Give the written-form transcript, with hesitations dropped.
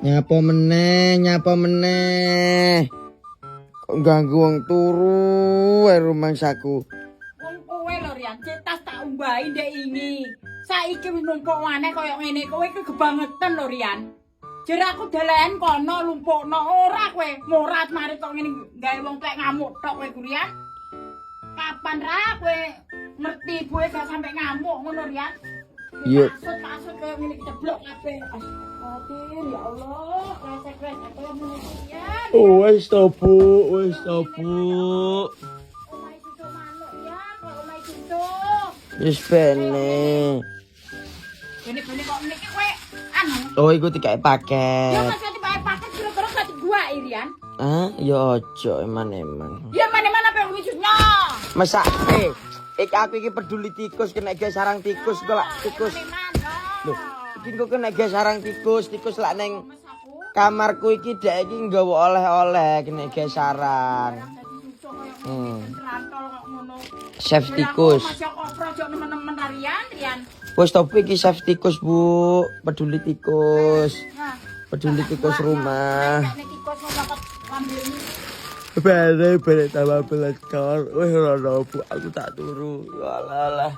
Nyapa meneh. Kok ganggu wong turu wae rumangsaku. Wong kowe lho Rian, cetas tak umbahi ndek ini. Saiki wis numpuk maneh kaya ngene, kowe iki kebangetan lho Rian. Jare aku dalayan kono lumpukno ora kowe, morat mari kok ngene gawe wong tek ngamuk tok kowe Rian. Kapan ra kowe ngerti kowe gak sampe ngamuk ngono Rian? Iya. Maksud kaya ngene kejeblok kabeh. Astagfirullah ya Allah, resek-resek kaya ngene Rian. Wis to, Bu, wis to, Bu. Omahe cucu manuk Rian, kok omahe cucu. Wis bene. Bene-bene kok niki kowe anu. Oh, iku dikai Ya paket. masih dibayar paket kira-kira gak digua Irian. Hah? Ya ojo eman-eman. Ya mana-mana apa yang wujudnya. Masa aku iki peduli tikus kena ge sarang tikus kok lak tikus. Loh, iki kok kena ge sarang tikus lak neng kamarku iki dek iki nggawa oleh-oleh kena ge sarang. Chef tikus. Nemen-nemen Rian. Wis to iki chef tikus, Bu. Peduli tikus. Peduli tikus rumah. Bere tambah belakang. Wih, ora Bu, aku tak turu. Alah.